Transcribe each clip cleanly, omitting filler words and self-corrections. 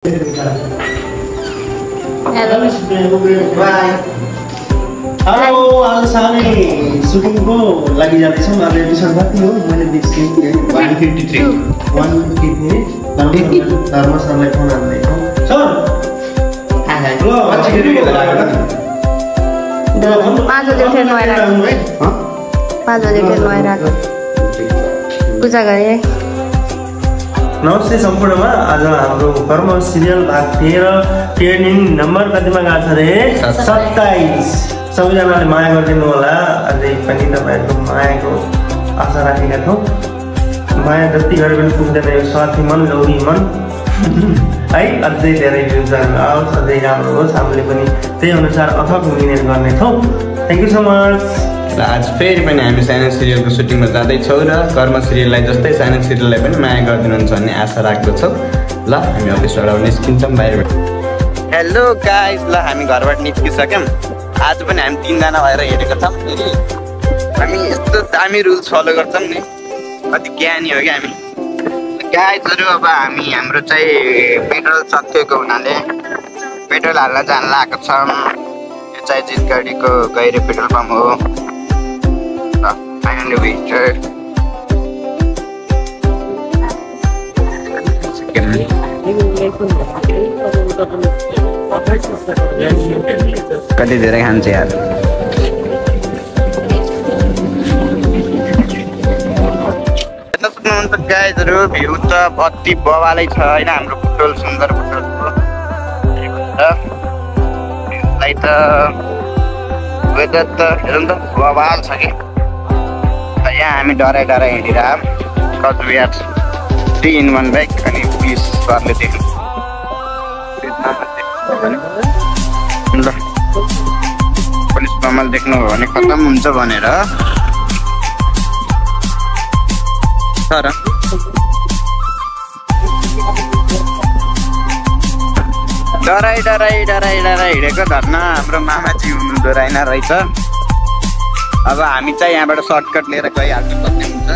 Hello आज सानै सुटिङको लागि जाँदैछौँ। आज एपिसोड कति हो मैले देखिँ 153 धर्म सरलाई फोन हाल्दैछौँ। सर ल अझै लाग्यो 5 बजे उठेर नुहाइराख्नु है। 5 बजे उठेर नुहाइराख्नु पूजा गरे। नमस्ते सम्पूर्णमा। आज हाम्रो कर्म सिरियल भाग 13 ट्रेनिङ नम्बर कतिमा गएको छ रे? 27। सबैजनाले माया गरिदिनु होला। अझै पनि तपाईँहरूको मायाको आशा राखेका छौँ। माया जति गरे पनि पुग्दैन यो स्वार्थी मन लौरी मन है। अझै धेरै भ्युजहरू आओस्, अझै राम्रो होस्। हामीले पनि त्यही अनुसार अथक मिहिनेत गर्नेछौँ। Thank you so much. आज फेरि पनि हामी साइलेन्स सिरियलको सुटिङमा जाँदैछौँ र कर्म सिरियललाई जस्तै साइलेन्स सिरियललाई पनि माया गरिदिनुहुन्छ भन्ने आशा राख्दछौँ। ल हामी अफिसबाट निस्किन्छौँ बाहिर। हेलो गाइज, ल हामी घरबाट निस्किसक्यौँ। आज पनि हामी 3 जना भएर हेरेको छौँ। फेरि हामी यस्तो दामी रुल्स फलो गर्छौँ नि, कति ज्ञानी हो क्या हामी गाइजहरू। अब हाम्रो चाहिँ पेट्रोल सकिएको हुनाले पेट्रोल हाल्न जान लागेको छौँ। यो चाहिँ जितगढीको गैरे पेट्रोल पम्प हो। कति धेरै खान्छ यार। गाइजहरू भ्यू त अति बवालै छ होइन। हाम्रो बुटोल सुन्दर बुटोलको त वेदर त हेरौँ त बवाल छ कि। यहाँ हामी डराइ हिँडिरहँ कचबिहार 3 in 1 बाइक अनि पुलिस सरले देख्नु ल पुलिस बमल देख्नु हो भने खतम हुन्छ भनेर। तर डराइ हिँडेको धर्न हाम्रो मामाजी हुनुहुँदो रहेन रहेछ। अब हामी चाहिँ यहाँबाट सर्टकट लिएर गइहाल्नु पर्ने हुन्छ।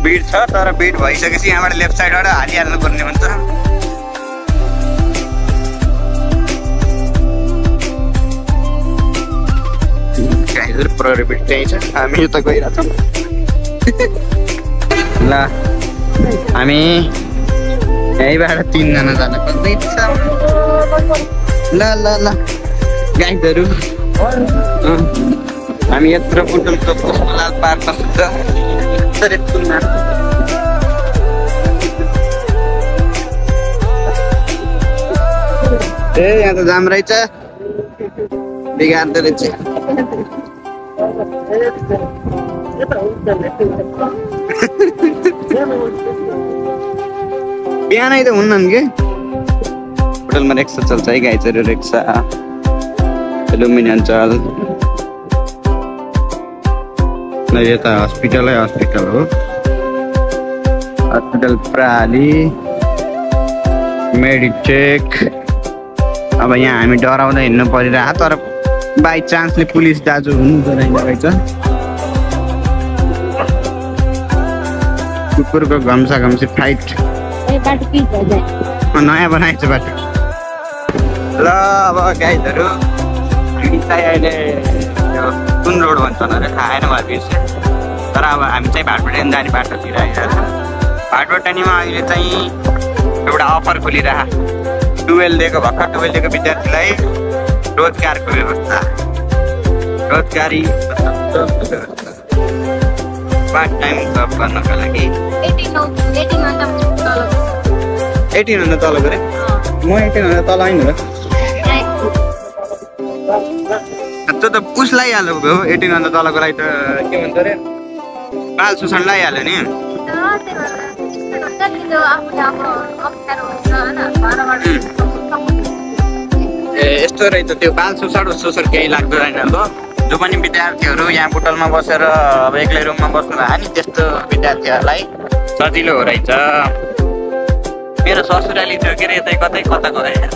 भिड छ, तर भिड भइसकेपछि यहाँबाट लेफ्ट साइडबाट हालिहाल्नु पर्ने हुन्छ। प्रहरी भिड त्यही छ, हामी यता गइरहेछौँ। ल हामी यहीँबाट 3 जना जानु पर्दैछ। ल गाइडहरू हामी यत्रो बुटोलको पुष्पलाल पार्कमा पुग्छ। यहाँ त जाम रहेछ, बिगार्दो रहेछ। बिहानै त हुन्नन् के होटलमा रिक्सा चल्छ है गाइजहरू। रिक्सा लुम्बिनी अञ्चल यता हस्पिटल हो। हस्पिटल प्राली मेडिटेक। अब यहाँ हामी डराउँदै हिँड्नु परिरहेको, तर बाई चान्सले पुलिस दाजु हुनुहुँदो रहेछ। कुकुरको घम्सी फाइट नयाँ बनाएको छ बाटो। ल अब गाइजहरू हामी चाहिँ अहिले कुन रोड भन्छन् अरे थाहा आएन मलाई बिर्सेँ। तर अब हामी चाहिँ भाटबटानी जाने बाटोतिर आइरहेको छ। भाटबटानीमा अहिले चाहिँ एउटा अफर खोलिरह 12 दिएको भर्खर 12 दिएको विद्यार्थीलाई रोजगारको व्यवस्था, रोजगारी पार्ट टाइम जब गर्नको लागि 18 भन्दा तल गरे। म 18 भन्दा तल होइन र त्यो त उसलाई हाल्नु भयो। 18 भन्दा तलको लागि त के भन्छ अरे बाल शोषण लगाइहाल्यो नि। यस्तो रहेछ त्यो बाल शोषण केही लाग्दो रहेन। अब जो पनि विद्यार्थीहरू यहाँ बुटलमा बसेर अब एक्लै रुममा बस्नु भयो नि, त्यस्तो विद्यार्थीहरूलाई सजिलो हो रहेछ। मेरो ससुराली थियो के अरे यतै कताको रहेछ।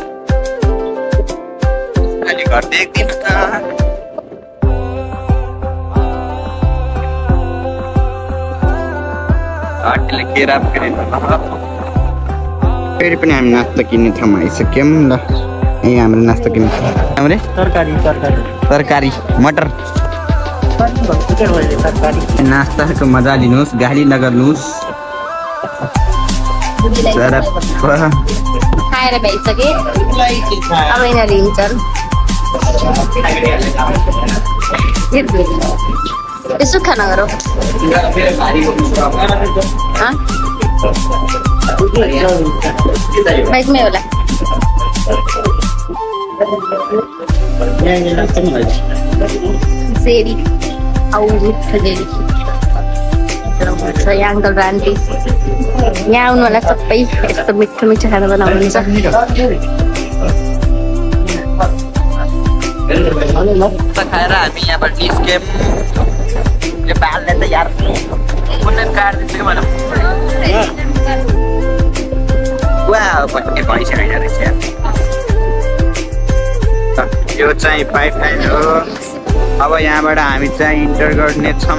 अलि घर देख्दिनँ त। आटीले केरा पक्रिन्छ फेरि पनि हामी नास्ता किन्ने ठाउँमा आइसक्यौँ ल यही हाम्रो नास्ता किन्ने हाम्रो तरकारी मटर नास्ताको मजा लिनुहोस् गाली नगर्नुहोस् खाएर भइसके अब यिनीहरू हिँड्छन् यसो खाना गरौँ बाइकमै होला सेरी आउ खजेरी यहाँ अङ्कल र आन्टी यहाँ आउनु होला सबै यस्तो मिठो मिठो खाना बनाउनुहुन्छ खाएर हामी यहाँबाट निस्क्यौँ यो बालले त यार कुनै काट्दिन्छ कि भनौँ भन्ने भइसकेको रहेछ यो चाहिँ पाइपलाइन हो अब यहाँबाट हामी चाहिँ इन्टर गर्नेछौँ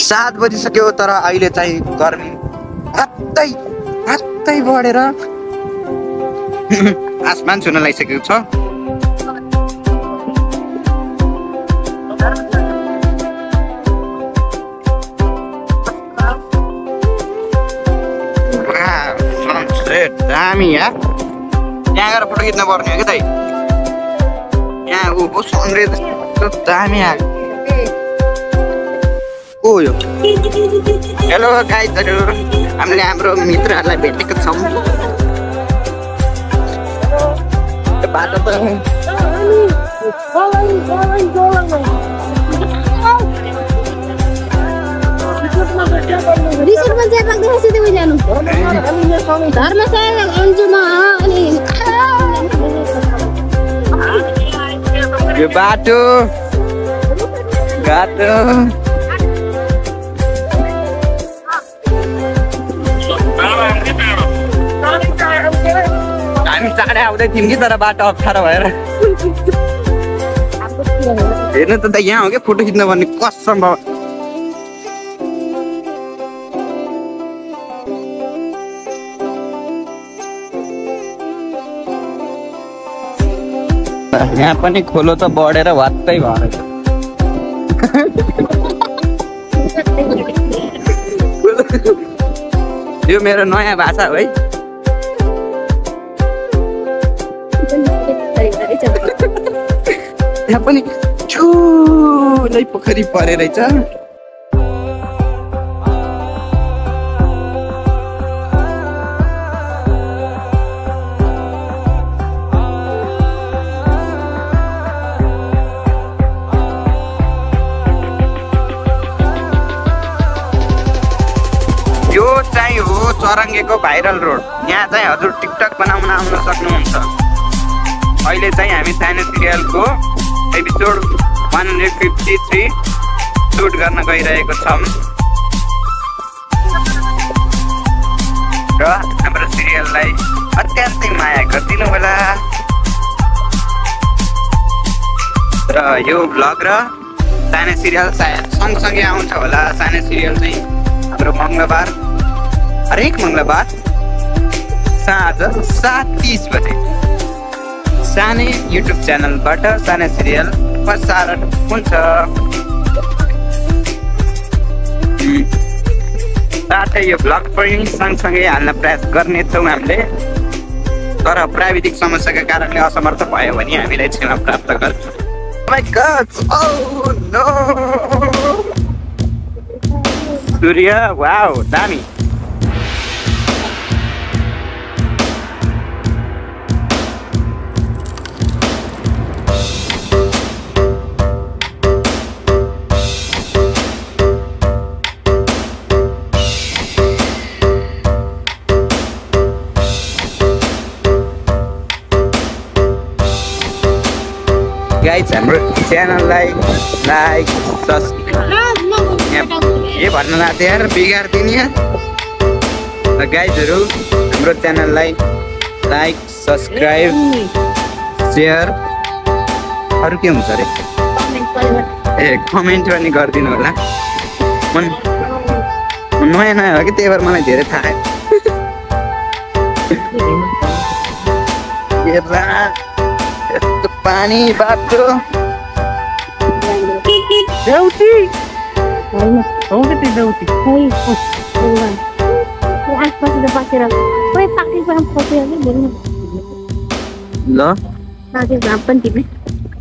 सात बजिसक्यो तर अहिले चाहिँ गर्मी हत्तै बढेर आसमान छुन लागिसकेको छ दामी यहाँ गएर फोटो खिच्न पर्ने हो कि दाइ यहाँ ऊ सनराइज दामी आएको को यो हेलो गाइजहरू हामीले हाम्रो मित्रहरूलाई भेटेको छौँ बाटो त यो बाटो घाटो हामी चाँडै आउँदै थियौँ कि तर बाटो अप्ठ्यारो भएर हेर्नु त यहाँ हो क्या फोटो खिच्न भन्ने कसम भयो यहाँ पनि खोलो त बढेर वात्तै भएर यो मेरो नयाँ भाषा हो है यहाँ पनि ठुलै पोखरी परे रहेछ यो चाहिँ हो चरङ्गेको भाइरल रोड यहाँ चाहिँ हजुर टिकटक बनाउन आउन सक्नुहुन्छ अहिले चाहिँ हामी सानो सिरियलको एपिसोड 153 सुट गर्न गइरहेको छौँ र हाम्रो सिरियललाई अत्यन्तै माया गरिदिनु होला र यो भ्लग र सानो सिरियल सायद सँगसँगै आउँछ होला सानो सिरियल चाहिँ हाम्रो मङ्गलबार हरेक मङ्गलबार साँझ 7:30 बजे सानै युट्युब च्यानलबाट सानो सिरियल प्रसारण हुन्छ साथै यो भ्लग पनि सँगसँगै हाल्न प्रयास गर्नेछौँ हामीले तर प्राविधिक समस्याका कारणले असमर्थ भयो भने हामीलाई क्षमा प्राप्त गर्छ सूर्य वाउ दामी गाइज हाम्रो च्यानललाई लाइक के भन्न लाग्थ्यो यार बिगारिदिने गाइजहरू हाम्रो च्यानललाई लाइक सब्सक्राइब शेयर अरू के हुन्छ अरे कमेन्ट पनि गरिदिनु होला नयाँ नयाँ हो कि त्यही भएर मलाई धेरै थाहा यस्तो पानी बाटो ल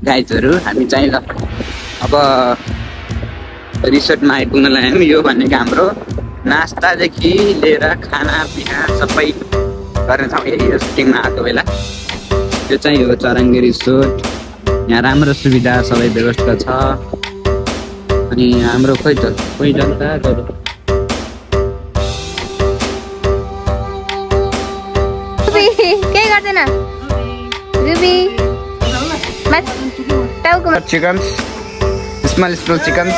गाइजहरू हामी चाहिँ ल अब रिसोर्टमा आइपुग्न लाग्यौँ। यो भनेको हाम्रो नास्तादेखि लिएर खानापिना सबै गर्ने ठाउँ यही सुटिङमा आएको बेला। यो चाहिँ हो चराङ्गी रिसोर्ट। यहाँ राम्रो सुविधा सबै व्यवस्था छ। अनि हाम्रो खोइ त कोही जनता केही गर्दैन चिकन स्मल चिकन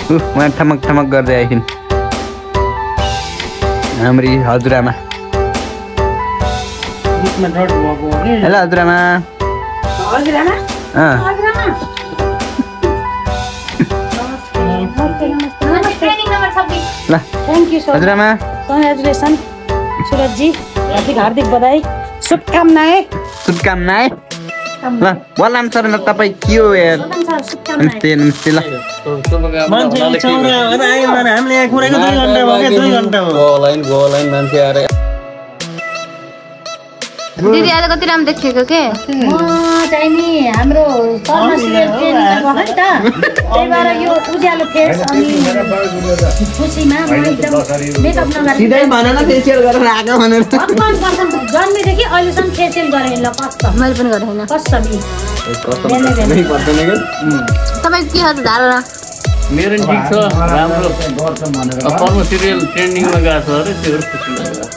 उहाँ ठमक ठमक गर्दै आइन् हाम्री हजुरआमा। हेलो हजुरआमा। हजुरआमा कङ्ग्रेचुलेसन सुरज जी, हार्दिक बधाई, शुभकामनाएं। ल बोलाम सर न तपाईँ के हो यार। नमस्ते नमस्ते। ल दिदी आज कति राम्रो देखेको के चाहिँ नि हाम्रो कर्म सिरियल ट्रेनिङमा गएको नि त, त्यही भएर यो उज्यालो फेस अनि खुसीमा म एकदम मेकअप नगरेर सिधै भन न फेसियल गरेर आएको भनेर। जन्मेदेखि अहिलेसम्म फेसियल गरेँ ल कसम। मैले पनि गरेँ होइन कसम तपाईँ के हजुर धारणा? मेरो नि ठिक छ, राम्रो कर्म सिरियल ट्रेन्डिङमा गएको छ अरे त्यो खुसी लागेको।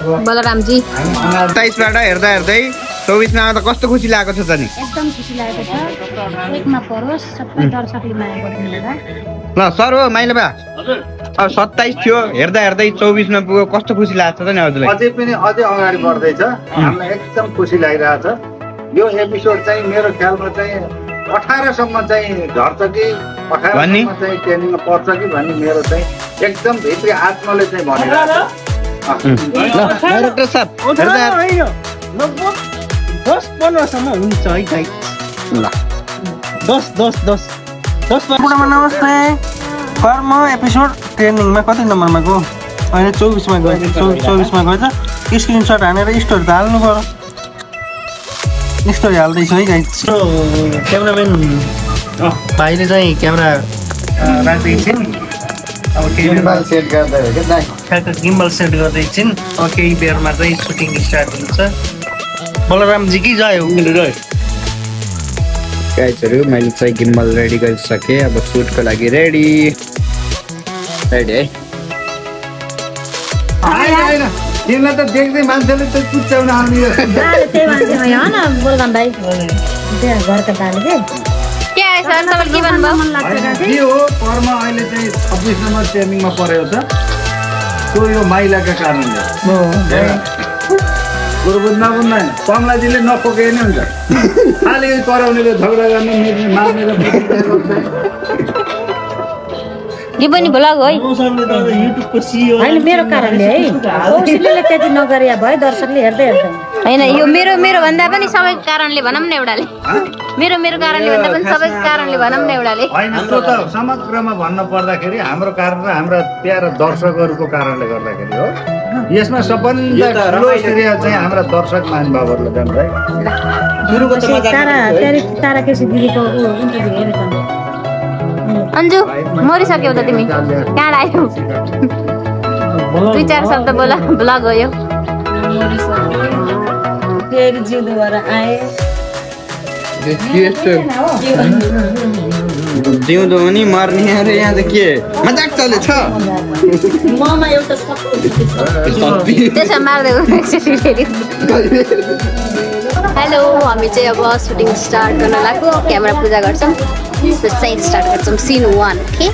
बलरामजी 27बाट हेर्दा हेर्दै 24मा त कस्तो खुसी लागेको छ त नि। एकदम खुसी लागेको छ। एकमा परोस् सबै दर्शकले माया गर्नु होला। ल सर हो माइला बा अब 27 थियो हेर्दा हेर्दै 24मा पुग्यो कस्तो खुसी लाग्छ त नि हजुरलाई? अझै पनि अझै अगाडि बढ्दैछ। हामीलाई एकदम खुसी लागिरहेछ। यो एपिसोड चाहिँ मेरो ख्यालमा चाहिँ 18 सम्म चाहिँ झर्छ कि 18 सम्म चाहिँ ट्रेनिङमा पर्छ कि भन्ने मेरो चाहिँ एकदम भित्री आत्माले चाहिँ भनिरहेछ। डाइरेक्टर साहब लगभग 10-15 सम्म हुन्छ है गाइस। ल 10 नमस्ते। कर्म एपिसोड ट्रेनिङमा कति नम्बरमा गयो? अहिले 24मा गयो। 24मा गएछ। स्क्रिनसट हानेर स्टोरी त हाल्नु पर्यो। स्टोरी हाल्दैछु है गाइस। क्यामेराम्यान भाइले चाहिँ क्यामेरा राख्दैछन्। अब गिम्बल सेट गर्दै एकछिन। अब केही बेरमा चाहिँ सुटिङ स्टार्ट हुन्छ। बलरामजी कि जायो गाइजहरू मैले चाहिँ गिम्बल रेडी गरिसकेँ। अब सुटको लागि रेडी है। तिमीलाई त देख्दै मान्छेले त कुच्याउन आउने। त्यही मान्छेमा हो न बोलगान भाइ त्यहाँ घरको दाले के के आयो सर तपाईले के भन्नुभयो? मन लाग्छ के हो कर्म अहिले चाहिँ 26 नम्बर ट्रेनिङमा परेको छ। त्यो यो माइलाका कारणले कुरो बुझ्न होइन। कमलाजीले नपोके नै हुन्छ। खालि कराउनेले झगडा गर्ने मार्नेर यो पनि भ्लग हो है। युट्युबको सिइओ होइन मेरो कारणले है। कौशिकले त्यति नगरे भए दर्शकले हेर्दै हेर्दैन। होइन यो मेरो भन्दा पनि सबैको कारणले भनौँ न एउटाले। मेरो कारणले भन्दा पनि सबैको कारणले भनौँ न एउटाले। होइन त्यो त समग्रमा भन्न पर्दाखेरि हाम्रो कारण र हाम्रा प्यारा दर्शकहरूको कारणले गर्दाखेरि हो। यसमा सबभन्दा ठुलो श्रेय चाहिँ हाम्रा दर्शक महानुभावहरूले जान्छ है। तारा केसी दिदीको इन्टरभ्यू हेरेछ अन्जु मरिसक्यौ त तिमी कहाँ आयौ? 2-4 शब्द बोला। भ्लग हो यो। फेरि जिउँदो भएर आए जिउँदो पनि मर्ने अरे यहाँ त के मजाक चलेछ। ममा एउटा त्यसो मार्दै हेलो हामी चाहिँ अब सुटिङ स्टार्ट गर्न लाग्यो। क्यामेरा पूजा गर्छौँ त्यसपछि चाहिँ स्टार्ट गर्छौँ सिन 1 के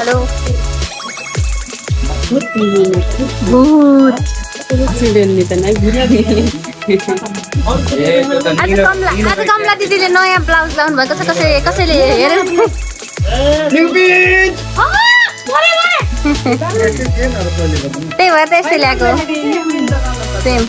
हेलो भूत आज कमला दिदीले नयाँ ब्लाउज लाउनु भयो कसैले हेरेर त्यही भएर त यस्तै ल्याएको सेम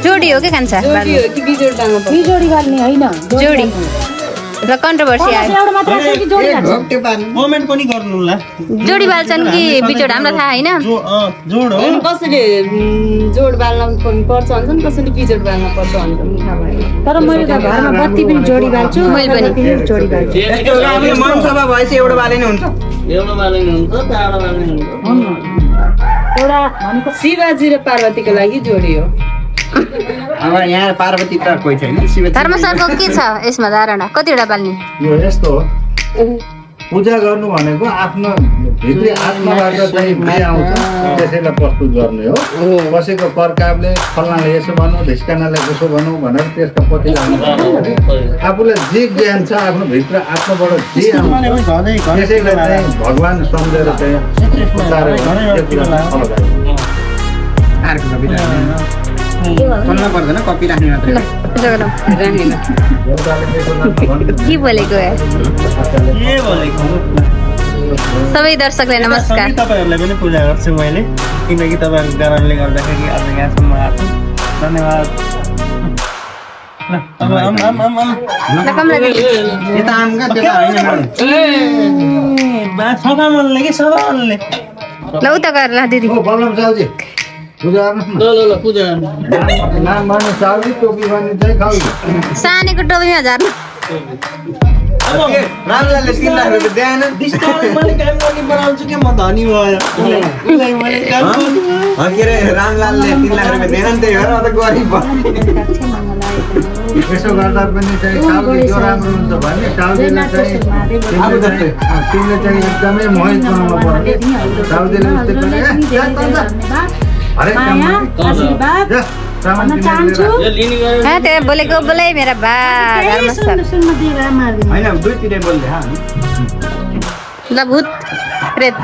जोडी हो कि कान्छा बिजोडी गर्ने होइन जोडी र कन्ट्रोभर्सी आयो कमेन्ट पनि गर्नु होला जोडी बाल्छन् कि बिजोड हामीलाई थाहा होइन जोड हो कसैले जोड बाल्न पर्छ भन्छन् कसैले बिजोड बाल्न पर्छ भन्छन् तर मैले त घरमा बत्ती पनि जोडी बाल्छु मैले पनि जोडी बाल्छु मनसभा भएपछि एउटा बाले नै हुन्छ एउटा बाले हुन्छ चारवटा बाले हुन्छ एउटा भनेको शिवजी र पार्वतीको लागि जोडी हो अब यहाँ पार्वती त कोही छैन शिव धर्मसरको के छ यसमा धारणा कतिवटा बाल्ने यो यस्तो हो पूजा गर्नु भनेको आफ्नो भित्री आत्माबाट चाहिँ के आउँछ त्यसैलाई प्रस्तुत गर्ने हो कसैको कर्काबले फल्नाले यसो भनौँ ढिस्कानाले उसो भनौँ भनेर त्यसको पछि लाग्नु आफूलाई जे ज्ञान छ आफ्नो भित्र आत्माबाट जे आउँछ त्यसैलाई चाहिँ भगवान् सम्झेर चाहिँ अर्को कविता खोल्न पर्दैन कपी राख्ने मात्रै के बोलेको सबै दर्शकलाई नमस्कार तपाईँहरूलाई पनि पूजा गर्छु मैले किनकि तपाईँहरूको कारणले गर्दाखेरि आज यहाँसम्म आएको धन्यवाद सफा मनले कि सफा मनले ल उता गएर ल दिदी बल्लभ साउजी पूजा गर्नु ल पूजा नाम भन्ने साउजी टोपी भन्ने चाहिँ खाऊ सानेको टोपीमा झार्नु रामलालले 3 लाख रुपैयाँ दिएन डिस्काउन्ट मैले काम गर्ने बनाउँछु के म धनी भयो के अरे रामलालले 3 लाख रुपैयाँ दिएन नि त्यही भएर म त गरिब यसो गर्दा पनि चाहिँ साउजी जो राम्रो हुन्छ भने साउजीलाई चाहिँ तिमीले चाहिँ एकदमै मोहित बनाउनु पर्ने साउजीले उस्तै पनि त्यहाँ बोलेको बोलै मेरा बा होइन दुईतिरै बोल्दै ल भूत प्रेत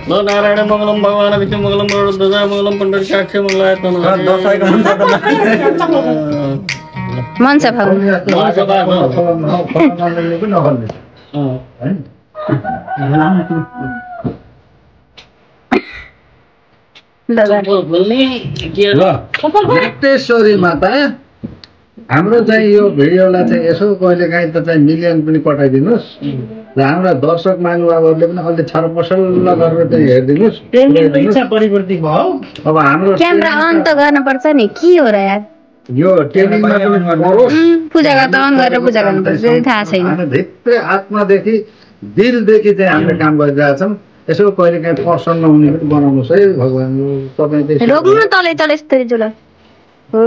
ल नारायण मङ्गलम भगवान विष्णु मङ्गलम ध्वजा मङ्गलम पुण्डरीकाक्ष मङ्गलायतन दसैँको मन्त्र त मन छ भाउ गुप्तेश्वरी माता हाम्रो चाहिँ यो भिडियोलाई चाहिँ यसो कहिले काहीँ त चाहिँ मिलियन पनि पठाइदिनुहोस् र हाम्रा दर्शक महानुभावहरूले पनि अलि छरपसल्ल गरेर चाहिँ हेरिदिनुहोस् अब हाम्रो क्यामेरा अन त गर्नुपर्छ नि के हो र यार यो ट्रेनिङमा पनि गरोस् पूजा गर्दा अन गरेर पूजा गर्नुपर्छ थाहा छैन भित्रै आत्मादेखि दिलदेखि चाहिँ हामीले काम गरिरहेछौँ यसो कहिले काहीँ प्रसन्न हुने पनि बनाउनुहोस् है भगवान् तपाईँ रोक्नु तलै तलै यस्तरी जुल हो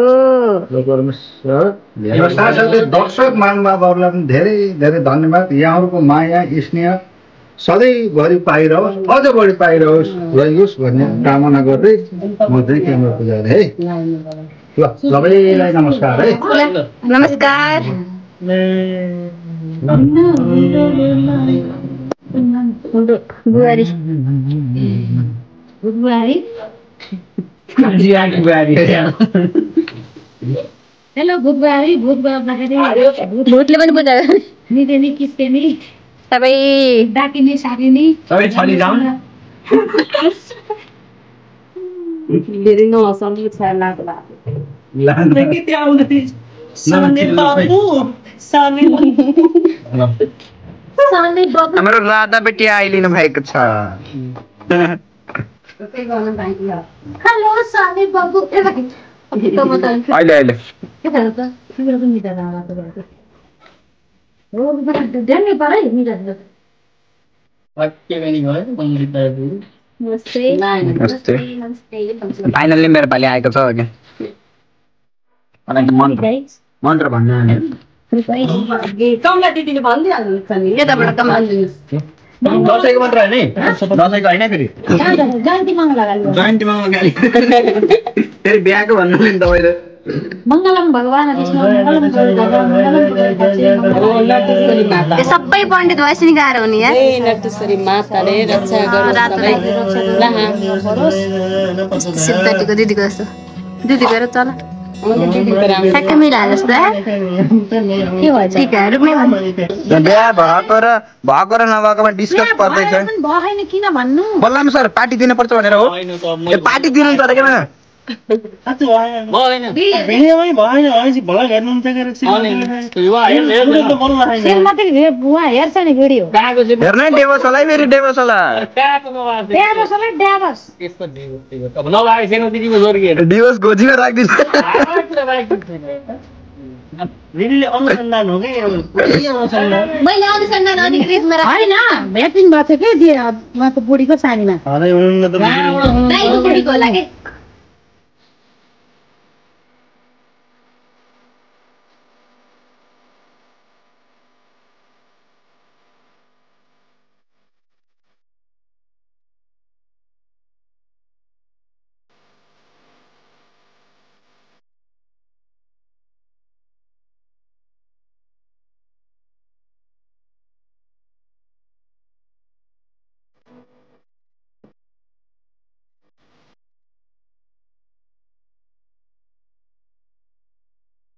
साथसाथै दर्शक महानुभावहरूलाई पनि धेरै धेरै धन्यवाद यहाँहरूको माया स्नेह सधैँभरि पाइरहोस् अझ बढी पाइरहोस् रहियोस् भन्ने कामना गर्दै म चाहिँ क्यामेरा पूजा गरेँ है ल सबैलाई नमस्कार है नमस्कार बुहारी हेलो भूतबारी भूत गर्दाखेरि भूतले पनि पूजा गर्ने निदेनी किस्तेनी सबै डाकिने सारिनी सबै छली जाउँ धेरै नहसाउनु छ लाग्ला हाम्रो लादा बेटी आइलिनु भएको छ हेलो सानी बाबु अहिले फाइनल्ली मेरो पालि आएको छ मन्त्र भन्नु कमला दिदीले भनिदिइहाल्नुहुन्छ नि यताबाट कमला दसैँको मात्र होइन है दसैँको होइन फेरि जयन्ती मङ्गला जयन्ती मङ्गल गाली फेरि बिहाको भन्नु नि तपाईँले मङ्गलम भगवान् विष्णु यो सबै पण्डित भएपछि नि गाह्रो हुने यार नटेश्वरी माताले रक्षा गरोस् सिद्धटीको दिदीको जस्तो दिदी गएर चल ठ्याक्कै मिलाए जस्तो के भएछ टिकाहरू बिहा भएको र नभएकोमा डिस्कस पर्दैछ भएन किन भन्नु बल्लाम सर पार्टी दिनुपर्छ भनेर हो पार्टी दिनु त किन बुवा हेर्छ नि भिडियो हेर्नै डेबस होला है फेरि डेबस होला डिभोर्स गोजीमा राखिदिन्छ अनुसन्धान हो कि मैले अनुसन्धान अधिकृतमा होइन भ्याक्सिन भएको थियो कि उहाँको बुढीको सानीमा दाइको बुढीको होला के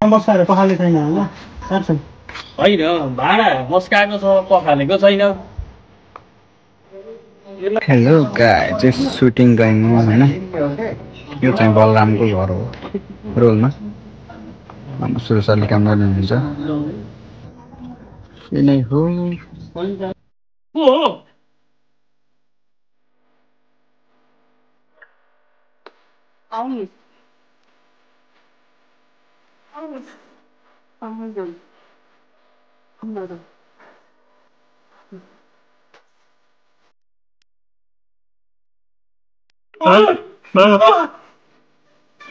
बस्काएर पखाले छैन होइन भाडा मस्काएको छ पखालेको छैन hello guys just shooting going on हैन यो चाहिँ बलरामको घर हो रोलमा सुरु सरले काम गर्नुहुन्छ यो नै हो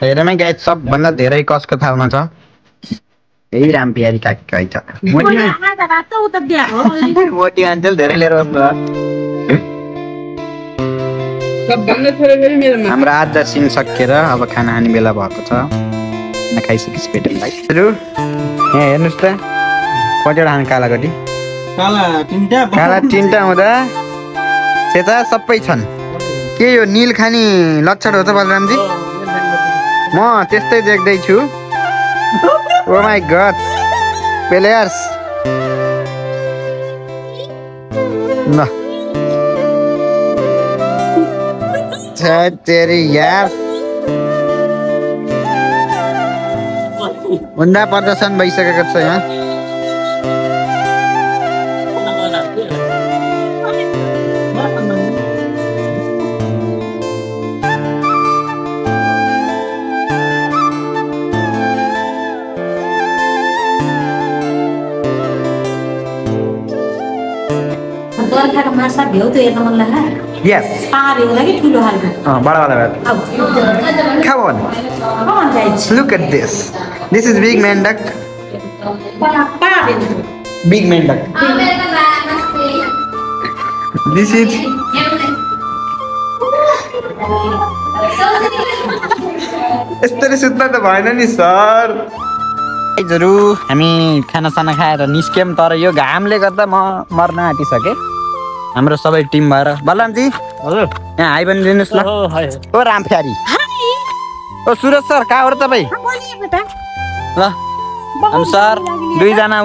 हेरमै गाइस सबभन्दा धेरै कसको थालमा छ यही रामपियारी काकी छ मोटी मान्छेले धेरै लिएर बस्नु हाम्रो आज सिन सकिएर अब खाना खाने बेला भएको छ खाइसकेपछि भेटौँ भाइहरू यहाँ हेर्नुहोस् त कतिवटा खाने कालाकटी काला तिनवटा हुँदा सेता सबै छन् के यो नील खानी लक्षण हो त बलरामजी म त्यस्तै देख्दैछु ओ माई गड प्लेयर्स ल तेरी यार भन्दा प्रदर्शन भइसकेको छ यहाँ बर्खाको माछा भ्याउ त हेर्न मन लाग्ला यस पारे होला कि ठुलो खालको बडा वाला बात come on look at this is big man duck big man duck this is यस्तरी सुत्न त भएन नि सर गाइजहरु हामी खानासाना खाएर निस्क्यौँ तर यो घामले गर्दा म मर्न आँटिसकेँ हाम्रो सबै टिम भएर बलरामजी हजुर यहाँ हाई पनि दिनुहोस् ल ओ रामफ्यारी ओ सुरज सर कहाँ हो र तपाईँ ल हम सर दुईजना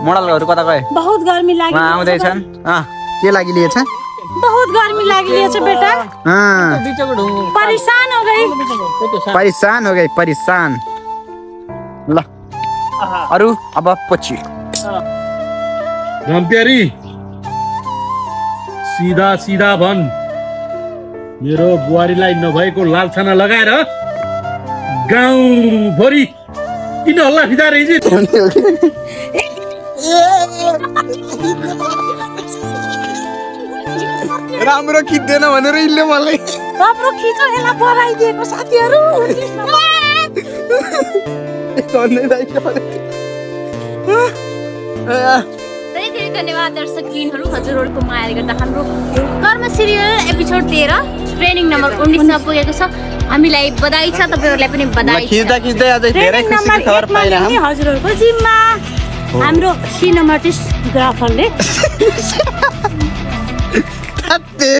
मोडलहरू कता गए बहुत गर्मी लाग्यो आउँदैछन् के लागि लिएछ बहुत गर्मी लागिरहेछ बेटा परेशान हो गई परेशान ल अरु अब पछि रामप्यारी सीधा सीधा भन मेरो बुहारीलाई नभएको लालछाना लगाएर गाउँभरि किन हल्ला फिदा रहेछ राम्रो खिच्दैन भनेर इल्ले मलाई राम्रो खिचो यसलाई बराइदिएको साथीहरु धेरै धेरै धन्यवाद दर्शकबिनहरू, हजुरहरूको मायाले गर्दा हाम्रो कर्म सिरियल एपिसोड 13 ट्रेनिङ नम्बर 19 मा पुगेको छ। हामीलाई बधाई छ, तपाईहरुलाई पनि बधाई छ। खिच्दै अझै धेरै खुसीको खबर पाइरहँ। हजुरहरूको जिम्मा हाम्रो सिनेमेटोग्राफरले